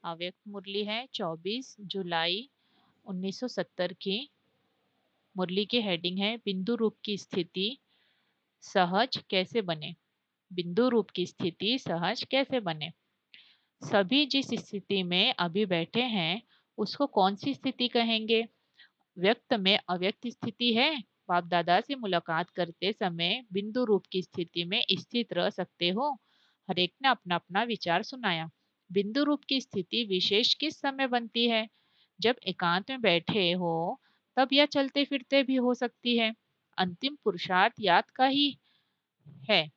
अव्यक्त मुरली है 24 जुलाई 1970 की। मुरली की हेडिंग है बिंदु रूप की स्थिति सहज कैसे बने। बिंदु रूप की स्थिति सहज कैसे बने। सभी जिस स्थिति में अभी बैठे हैं उसको कौन सी स्थिति कहेंगे। व्यक्त में अव्यक्त स्थिति है। बाप दादा से मुलाकात करते समय बिंदु रूप की स्थिति में स्थित रह सकते हो। हर एक ने अपना अपना विचार सुनाया। बिंदु रूप की स्थिति विशेष किस समय बनती है। जब एकांत में बैठे हो तब यह चलते फिरते भी हो सकती है। अंतिम पुरुषार्थ याद का ही है,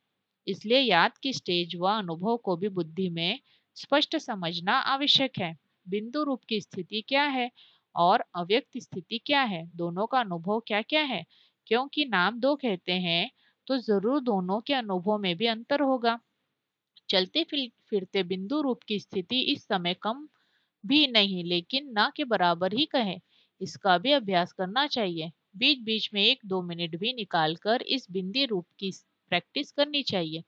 इसलिए याद की स्टेज व अनुभव को भी बुद्धि में स्पष्ट समझना आवश्यक है। बिंदु रूप की स्थिति क्या है और अव्यक्त स्थिति क्या है, दोनों का अनुभव क्या क्या है। क्योंकि नाम दो कहते हैं तो जरूर दोनों के अनुभव में भी अंतर होगा। चलते फिरते बिंदु रूप की स्थिति इस समय कम भी नहीं लेकिन ना के बराबर ही कहे, इसका भी अभ्यास करना चाहिए। बीच बीच में 1-2 मिनट भी निकालकर इस बिंदी रूप की प्रैक्टिस करनी चाहिए।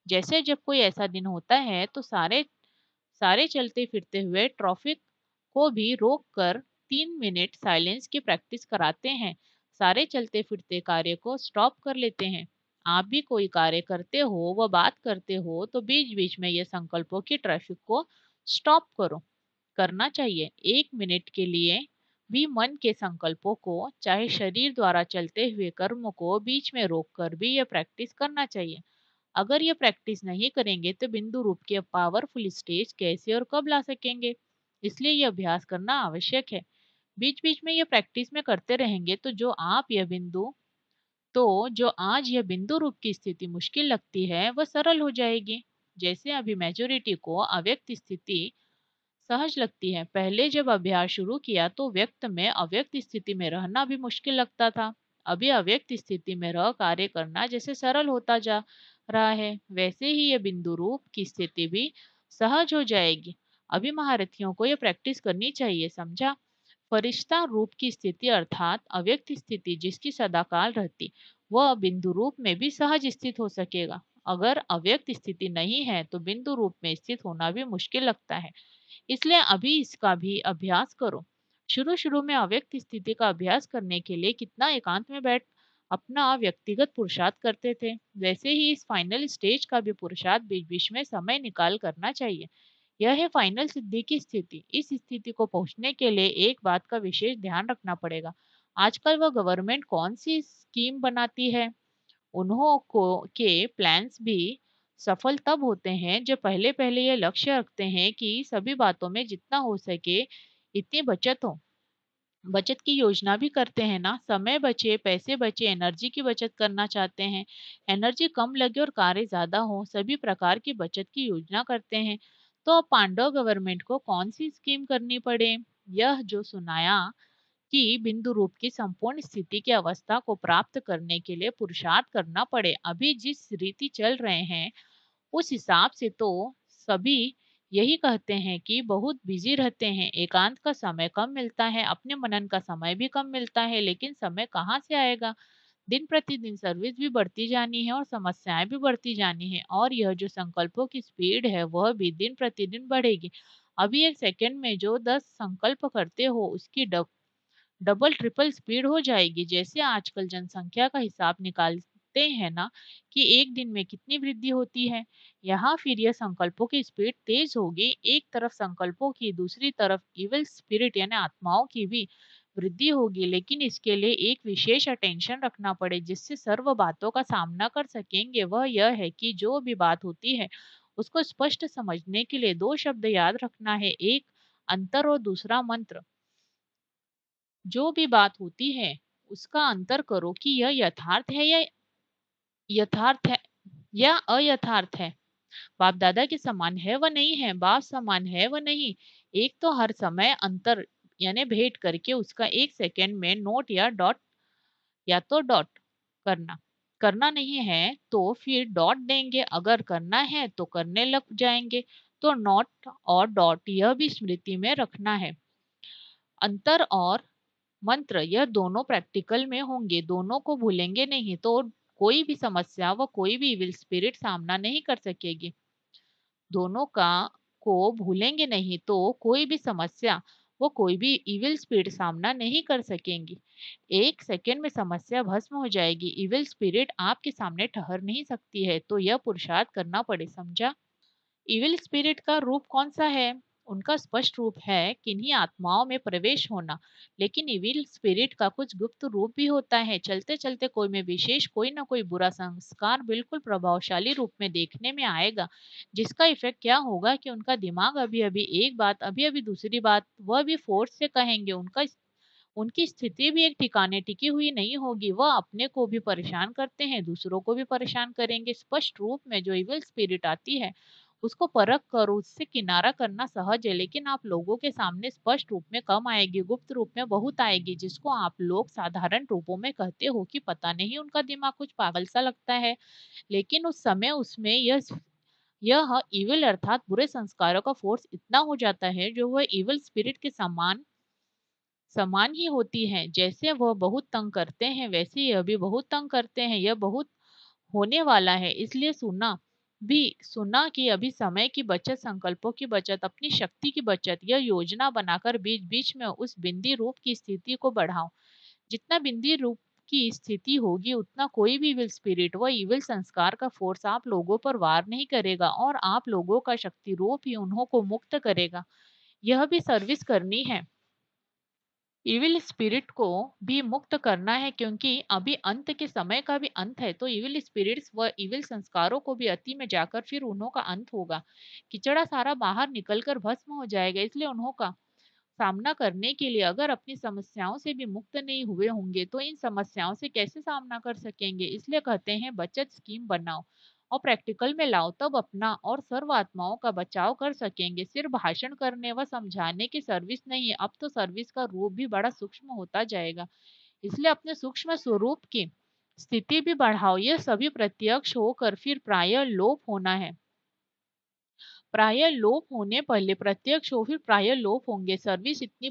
जैसे जब कोई ऐसा दिन होता है तो सारे सारे चलते फिरते हुए ट्रैफिक को भी रोक कर 3 मिनट साइलेंस की प्रैक्टिस कराते हैं। सारे चलते फिरते कार्य को स्टॉप कर लेते हैं। आप भी कोई कार्य करते हो व बात करते हो तो बीच बीच में ये संकल्पों की ट्रैफिक को स्टॉप करो करना चाहिए। 1 मिनट के लिए भी मन के संकल्पों को चाहे शरीर द्वारा चलते हुए कर्म को बीच में रोक कर भी यह प्रैक्टिस करना चाहिए। अगर ये प्रैक्टिस नहीं करेंगे तो बिंदु रूप के पावरफुल स्टेज कैसे और कब ला सकेंगे। इसलिए यह अभ्यास करना आवश्यक है। बीच बीच में ये प्रैक्टिस में करते रहेंगे तो जो आज यह बिंदु रूप की स्थिति मुश्किल लगती है वह सरल हो जाएगी। जैसे अभी मेजोरिटी को अव्यक्त स्थिति सहज लगती है। पहले जब अभ्यास शुरू किया तो व्यक्त में अव्यक्त स्थिति में रहना भी मुश्किल लगता था। अभी अव्यक्त स्थिति में रह कार्य करना जैसे सरल होता जा रहा है वैसे ही ये बिंदु रूप की स्थिति भी सहज हो जाएगी। अभी महारथियों को यह प्रैक्टिस करनी चाहिए, समझा। फरिश्ता रूप की स्थिति अर्थात अव्यक्त स्थिति जिसकी सदाकाल रहती वह बिंदु रूप में भी सहज स्थित हो सकेगा। अगर अव्यक्त स्थिति नहीं है तो बिंदु रूप में स्थित होना भी मुश्किल लगता है। इसलिए अभी इसका भी अभ्यास करो। शुरू शुरू में अव्यक्त स्थिति का अभ्यास करने के लिए कितना एकांत में बैठ अपना व्यक्तिगत पुरुषार्थ करते थे, वैसे ही इस फाइनल स्टेज का भी पुरुषार्थ बीच बीच में समय निकाल करना चाहिए। यह है फाइनल सिद्धि की स्थिति। इस स्थिति को पहुंचने के लिए एक बात का विशेष ध्यान रखना पड़ेगा। आजकल वह गवर्नमेंट कौन सी स्कीम बनाती है, उन्हों को के प्लान्स भी सफल तब होते हैं जब पहले पहले ये लक्ष्य रखते हैं कि सभी बातों में जितना हो सके इतनी बचत हो। बचत की योजना भी करते हैं ना, समय बचे पैसे बचे एनर्जी की बचत करना चाहते हैं, एनर्जी कम लगे और कार्य ज्यादा हो, सभी प्रकार की बचत की योजना करते हैं। तो अब पांडव गवर्नमेंट को कौन सी स्कीम करनी पड़े। यह जो सुनाया कि बिंदु रूप की संपूर्ण स्थिति की अवस्था को प्राप्त करने के लिए पुरुषार्थ करना पड़े। अभी जिस रीति चल रहे हैं उस हिसाब से तो सभी यही कहते हैं कि बहुत बिजी रहते हैं, एकांत का समय कम मिलता है, अपने मनन का समय भी कम मिलता है, लेकिन समय कहाँ से आएगा। दिन प्रतिदिन सर्विस भी बढ़ती जानी है और समस्याएं भी बढ़ती जानी है और यह जो संकल्पों की स्पीड है वह भी दिन प्रतिदिन बढ़ेगी। अभी एक सेकंड में जो 10 संकल्प करते हो उसकी डबल ट्रिपल स्पीड हो जाएगी। जैसे आजकल जनसंख्या का हिसाब निकालते हैं ना कि एक दिन में कितनी वृद्धि होती है, यहाँ फिर यह संकल्पों की स्पीड तेज होगी। एक तरफ संकल्पों की दूसरी तरफ इविल स्पिरिट यानी आत्माओं की भी वृद्धि होगी, लेकिन इसके लिए एक विशेष अटेंशन रखना पड़े जिससे सर्व बातों का सामना कर सकेंगे। वह यह है कि जो भी बात होती है उसको स्पष्ट समझने के लिए दो शब्द याद रखना है, एक अंतर और दूसरा मंत्र। जो भी बात होती है उसका अंतर करो कि यह यथार्थ है या अयथार्थ है, बाप दादा के समान है व नहीं है, बाप समान है व नहीं। एक तो हर समय अंतर यानी भेद करके उसका एक सेकंड में नोट या डॉट या तो डॉट करना, करना नहीं है तो फिर डॉट देंगे, अगर करना है तो करने लग जाएंगे। तो नोट और डॉट यह भी स्मृति में रखना है। अंतर और मंत्र यह दोनों प्रैक्टिकल में होंगे, दोनों को भूलेंगे नहीं तो कोई भी समस्या व कोई भी इविल स्पिरिट सामना नहीं कर सकेगी। दोनों का को भूलेंगे नहीं तो कोई भी समस्या, वो कोई भी इविल स्पिरिट सामना नहीं कर सकेंगी। 1 सेकंड में समस्या भस्म हो जाएगी। इविल स्पिरिट आपके सामने ठहर नहीं सकती है, तो यह पुरुषार्थ करना पड़े, समझा? इविल स्पिरिट का रूप कौन सा है? उनका स्पष्ट रूप है किन्हीं आत्माओं में प्रवेश होना। लेकिन इविल स्पिरिट का कुछ गुप्त रूप भी होता है। चलते चलते कोई में विशेष कोई ना कोई बुरा संस्कार बिल्कुल प्रभावशाली रूप में देखने में आएगा, जिसका इफेक्ट क्या होगा कि उनका दिमाग अभी अभी एक बात, अभी अभी दूसरी बात, वह भी फोर्स से कहेंगे। उनकी स्थिति भी एक ठिकाने टिकी हुई नहीं होगी। वह अपने को भी परेशान करते हैं, दूसरों को भी परेशान करेंगे। स्पष्ट रूप में जो इविल स्पिरिट आती है, उसको परख कर उससे किनारा करना सहज है, लेकिन आप लोगों के सामने स्पष्ट रूप में कम आएगी, गुप्त रूप में बहुत आएगी, जिसको आप लोग साधारण रूपों में कहते हो कि पता नहीं उनका दिमाग कुछ पागल सा लगता है। लेकिन उस समय उसमें यह इविल अर्थात बुरे संस्कारों का फोर्स इतना हो जाता है, जो वह इविल स्पिरिट के समान समान ही होती हैं। जैसे वह बहुत तंग करते हैं, वैसे यह भी बहुत तंग करते हैं। यह बहुत होने वाला है, इसलिए सुना कि अभी समय की बचत, संकल्पों की बचत, अपनी शक्ति की बचत, यह योजना बनाकर बीच बीच में उस बिंदी रूप की स्थिति को बढ़ाओ। जितना बिंदी रूप की स्थिति होगी, उतना कोई भी इविल स्पिरिट व इविल संस्कार का फोर्स आप लोगों पर वार नहीं करेगा, और आप लोगों का शक्ति रूप ही उन्हों को मुक्त करेगा। यह भी सर्विस करनी है, इविल स्पिरिट को भी मुक्त करना है, क्योंकि अभी अंत के समय का भी अंत है। तो इविल स्पिरिट्स व इविल संस्कारों को भी अति में जाकर फिर उन्हों का अंत होगा। किचड़ा सारा बाहर निकलकर भस्म हो जाएगा। इसलिए उन्हों का सामना करने के लिए अगर अपनी समस्याओं से भी मुक्त नहीं हुए होंगे, तो इन समस्याओं से कैसे सामना कर सकेंगे? इसलिए कहते हैं बचत स्कीम बनाओ और प्रैक्टिकल में लाओ, तब अपना और सर्व आत्माओं का बचाव कर सकेंगे। सिर्फ भाषण करने व समझाने की सर्विस नहीं है, अब तो सर्विस का रूप भी बड़ा सूक्ष्म होता जाएगा। इसलिए अपने सूक्ष्म स्वरूप की स्थिति भी बढ़ाओ। यह सभी प्रत्यक्ष होकर फिर प्राय लोप होना है। प्राय लोप होने पहले प्रत्यक्ष हो, फिर प्राय लोप होंगे। सर्विस इतनी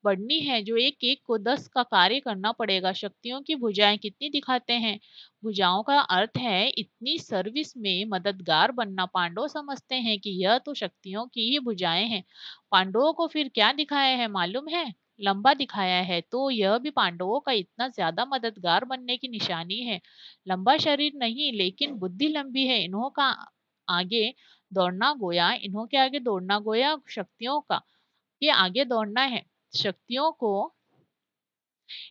बढ़नी है जो एक एक को 10 का कार्य करना पड़ेगा। शक्तियों की भुजाएं कितनी दिखाते हैं? भुजाओं का अर्थ है इतनी सर्विस में मददगार बनना। पांडव समझते हैं कि यह तो शक्तियों की ही भुजाएं हैं। पांडवों को फिर क्या दिखाया है मालूम है? लंबा दिखाया है। तो यह भी पांडवों का इतना ज्यादा मददगार बनने की निशानी है। लंबा शरीर नहीं, लेकिन बुद्धि लंबी है। इन्हों का आगे दौड़ना गोया, इन्हों के आगे दौड़ना गोया शक्तियों का ये आगे दौड़ना है। शक्तियों को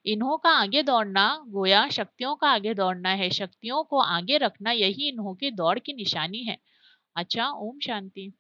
इन्हों का आगे दौड़ना गोया शक्तियों का आगे दौड़ना है। शक्तियों को आगे रखना, यही इन्हों की दौड़ की निशानी है। अच्छा, ओम शांति।